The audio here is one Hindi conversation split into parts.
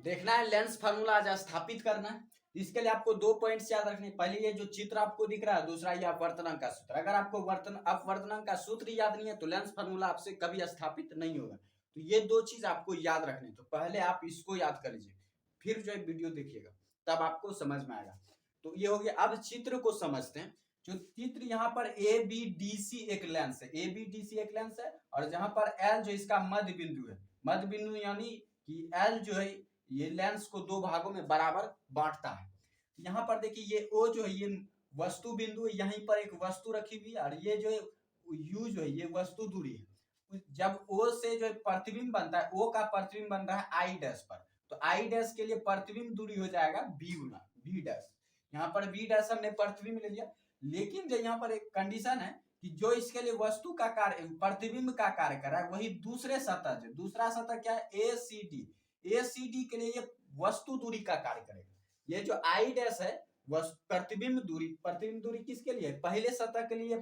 देखना है लेंस फार्मूला आज स्थापित करना है। इसके लिए आपको 2 पॉइंट्स याद रखने, पहले ये जो चित्र आपको दिख रहा है, दूसरा ये अपवर्तनांक का सूत्र। अगर आपको अपवर्तनांक का सूत्र याद नहीं है तो लेंस फार्मूला आपसे कभी स्थापित नहीं होगा। तो ये 2 चीज आपको याद रखने, तो पहले आप इसको याद कर लीजिए, फिर जो है वीडियो देखिएगा, तब आपको समझ में आएगा। तो ये हो गया। अब चित्र को समझते हैं। जो चित्र यहाँ पर ABDC एक लेंस है, ABDC एक लेंस है, और जहां पर L जो इसका मध्य बिंदु है, मध्य बिंदु यानी कि L जो है ये लेंस को 2 भागों में बराबर बांटता है। यहाँ पर देखिए ये O जो है ये वस्तु बिंदु है, यहीं पर एक वस्तु रखी हुई है, और ये जो है U जो है ये वस्तु दूरी है। जब O से जो है प्रतिबिंब बनता है, O का प्रतिबिंब बन रहा है I डैश पर, तो I डैश के लिए प्रतिबिंब दूरी हो जाएगा B गुना V डैश। यहाँ पर V डैश हमने प्रतिबिंब ले लिया, लेकिन जो यहाँ पर एक कंडीशन है कि जो इसके लिए वस्तु का कार्य प्रतिबिंब का कार्य कर रहा है, वही दूसरे सतह जो दूसरा सतह क्या है ACD के लिए ये वस्तु दूरी का कार्य करेगा। ये जो I डैश है प्रतिबिंब दूरी किसके लिए? पहले सतह के लिए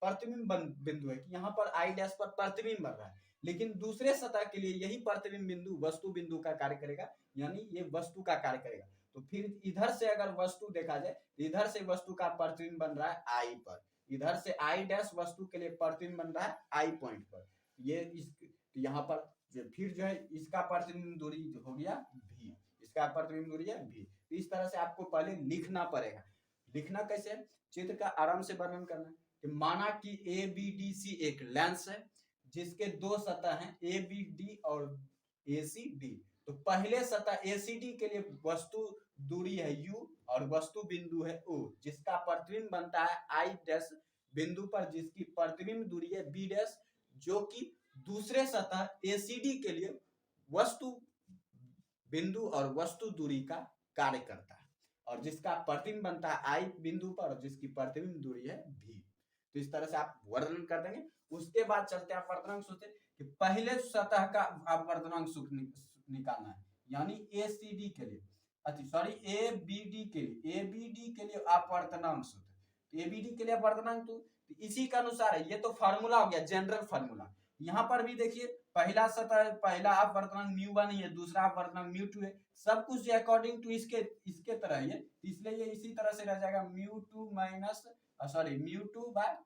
प्रतिबिंब बिंदु है कि यहाँ पर I डैश पर प्रतिबिंब बन रहा है, लेकिन दूसरे सतह के लिए यही प्रतिबिंब बिंदु वस्तु बिंदु का कार्य करेगा, यानी ये वस्तु का कार्य करेगा। तो फिर इधर से अगर वस्तु देखा जाए, इधर से वस्तु का प्रतिबिंब बन रहा है I पर, इधर से I डैश वस्तु के लिए प्रतिबिंब बन रहा है I पॉइंट पर। ये इस यहाँ पर फिर जो है इसका प्रतिबिंब दूरी हो गया V, इसका प्रतिबिंब दूरी है V। तो इस तरह से आपको पहले लिखना पड़ेगा। लिखना कैसे? चित्र का आराम से वर्णन करना कि माना कि ABDC एक लेंस है जिसके 2 सतह हैं ABD और ACD। तो पहले सतह ACD के लिए वस्तु दूरी है U और वस्तु बिंदु है O, जिसका प्रतिबिंब बनता है I डैश बिंदु पर, जिसकी प्रतिबिंब दूरी है B डैश, जो कि दूसरे सतह ACD के लिए वस्तु बिंदु और वस्तु दूरी का कार्य करता है, और जिसका प्रतिबिंब बनता है I बिंदु पर और जिसकी प्रतिबिंब दूरी है V। तो इस तरह से आप वर्णन कर देंगे। उसके बाद चलते हैं अपवर्तनांक सूत्र कि पहले सतह का अपवर्तनांक सूत्र निकालना है, यानी ACD के लिए ABD के लिए अपवर्तनांक सूत्र। ABD के लिए अपवर्तनांक तो इसी के अनुसार है, ये तो फार्मूला हो गया, जनरल फार्मूला। यहाँ पर भी देखिए पहला सतह पहला अपवर्तनांक μ1 है, दूसरा अपवर्तनांक μ2 है, सब कुछ अकॉर्डिंग टू इसके तरह है, इसलिए ये इसी तरह से रह जाएगा μ2 माइनस μ2 बाय,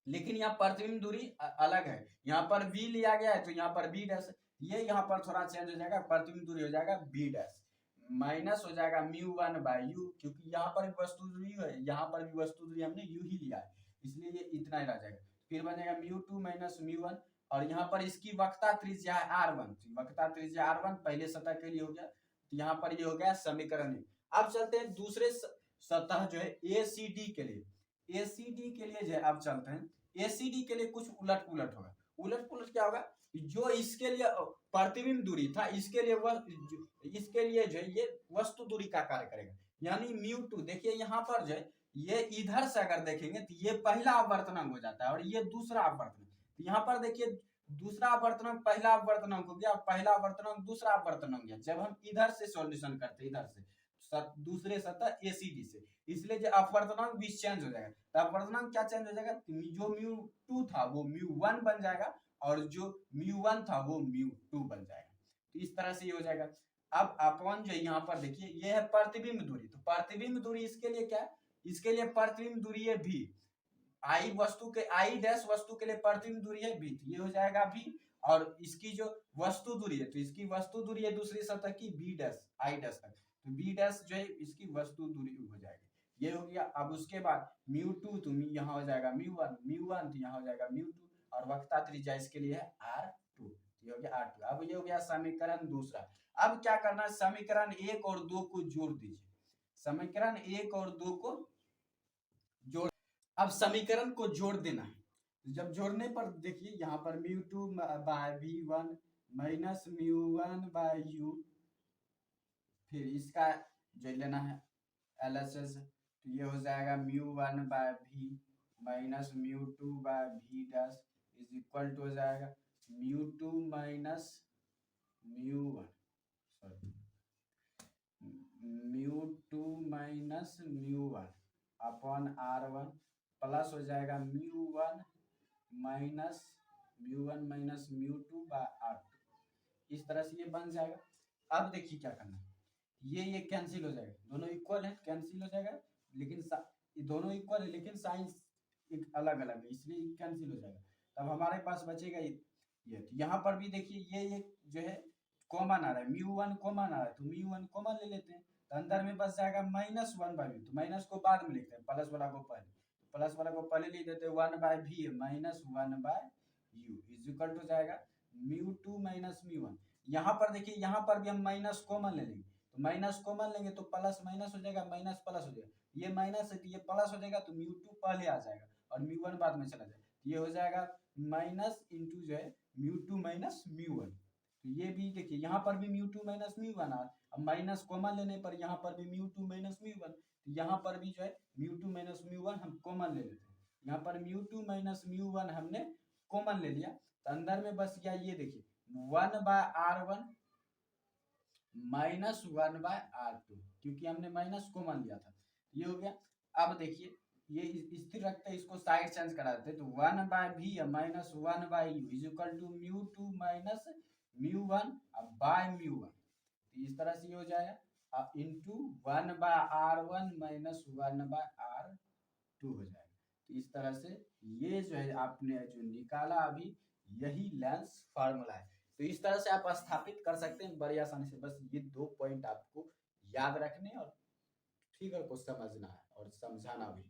लेकिन यहाँ प्रतिबिंब दूरी अलग है, यहाँ पर V लिया गया है तो यहाँ पर B डैश, ये यहाँ पर थोड़ा चेंज हो जाएगा, प्रतिबिंब दूरी हो जाएगा B डैश, माइनस हो जाएगा μ1 बाय U, क्योंकि यहाँ पर भी वस्तु दूरी है, यहाँ पर भी वस्तु दूरी हमने U ही लिया है, इसलिए ये इतना ही रह जाएगा। फिर बनेगा μ2 माइनस μ1, और यहाँ पर इसकी वक्रता त्रिज्या है R1, वक्रता त्रिज्या R1 पहले सतह के लिए हो गया, तो यहाँ पर ये हो गया समीकरण। अब चलते हैं दूसरे सतह जो है ACD के लिए। ACD के लिए जो है अब चलते हैं, ACD के लिए कुछ उलट पुलट होगा। उलट पुलट क्या होगा? जो इसके लिए प्रतिबिंब दूरी था, इसके लिए जो है ये वस्तु दूरी का कार्य करेगा, यानी μ2। देखिए यहाँ पर जो है ये इधर से अगर देखेंगे तो ये पहला अपवर्तनांक हो जाता है और ये दूसरा अपवर्तनांक। तो यहाँ पर देखिए दूसरा अपवर्तनांक पहला अपवर्तनांक हो गया, पहला अपवर्तनांक दूसरा अपवर्तनांक हो गया। जब हम इधर से सॉल्यूशन करते हैं, इधर से दूसरे सतह ACD से, इसलिए जो अपवर्तनांक भी चेंज हो जाएगा। तो अपवर्तनांक क्या चेंज हो जाएगा? जो μ2 था वो μ1 बन जाएगा, और जो μ1 था वो μ2 बन जाएगा। तो इस तरह से ये हो जाएगा। अब अपन जो यहाँ पर देखिए ये है प्रतिबिंब दूरी, तो प्रतिबिंब दूरी इसके लिए क्या है? इसके लिए प्रतिबिंब दूरी है V, I डैश वस्तु के लिए प्रतिबिंब दूरी है V, ये हो जाएगा V। और इसकी जो वस्तु दूरी है, तो इसकी वस्तु दूरी है दूसरी सतह की B डैश I डैश तक, तो B डैश जो है इसकी वस्तु दूरी हो जाएगी, ये हो गया। अब उसके बाद μ2 तो यहाँ हो जाएगा μ1 तो यहाँ हो जाएगा μ2, और वक्रता त्रिज्या इसके लिए है R2, ये हो गया R2। अब ये हो गया समीकरण दूसरा। अब क्या करना है? समीकरण 1 और 2 को जोड़ दीजिए, समीकरण 1 और 2 को जोड़, अब समीकरण को जोड़ देना है। जब जोड़ने पर देखिए यहाँ पर μ2 bye V1 minus μ1 bye U, फिर इसका जो लेना है LHS, तो ये हो जाएगा μ1 by V minus μ2 by V dash is equal to हो जाएगा μ2 माइनस μ1 अपॉन R1 प्लस हो जाएगा μ1 माइनस μ2 बाय R2, इस तरह से ये बन जाएगा। अब देखिए क्या करना है, ये कैंसिल हो जाएगा, दोनों इक्वल है कैंसिल हो जाएगा, लेकिन ये दोनों इक्वल है लेकिन साइन एक अलग अलग है, इसलिए कैंसिल हो जाएगा। तब हमारे पास बचेगा ये तो यहाँ पर भी देखिए ये जो है कॉमन आ रहा है, μ1 कॉमन आ रहा है, तो μ1 कॉमन ले लेते हैं, तो अंदर में बच जाएगा -1/v, तो माइनस को बाद में लिखते हैं, प्लस वाला को पहले, तो प्लस वाला को पहले लिख देते हैं 1/v -1/u is equal to जाएगा μ2 -μ1। यहाँ पर देखिए यहाँ पर भी हम माइनस कॉमन ले लेंगे, तो माइनस कॉमन लेंगे तो प्लस माइनस हो जाएगा, माइनस प्लस हो जाएगा, ये माइनस है तो ये प्लस हो जाएगा, तो μ2 पहले आ जाएगा और μ1 बाद में चला जाएगा, ये हो जाएगा माइनस इंटू जो है μ2 -μ1। तो ये भी देखिए यहाँ पर भी μ2 -μ1 आ, अब माइनस कॉमन लेने पर यहाँ पर भी μ2 -μ1, तो यहाँ पर भी जो है μ2 -μ1 हम कॉमन ले लेते हैं, यहाँ पर μ2 -μ1 हमने कॉमन ले लिया, तो अंदर में बस गया ये देखिए 1/r1 -1/r2, क्योंकि हमने माइनस कॉमन लिया था, ये हो गया। अब देखिए ये स्थिर रखते हैं, इसको साइड चेंज करा देते हैं, तो 1/v -1/u is equal to μ2 -μ1 bye μ1, तो इस तरह से ये हो जाएगा इंटू 1/r1 -1/r2 हो जाएगा। तो इस तरह से ये जो है आपने जो निकाला अभी, यही लेंस फार्मूला है। तो इस तरह से आप स्थापित कर सकते हैं बड़ी आसानी से, बस ये 2 पॉइंट आपको याद रखने और फिगर को समझना है और समझाना भी।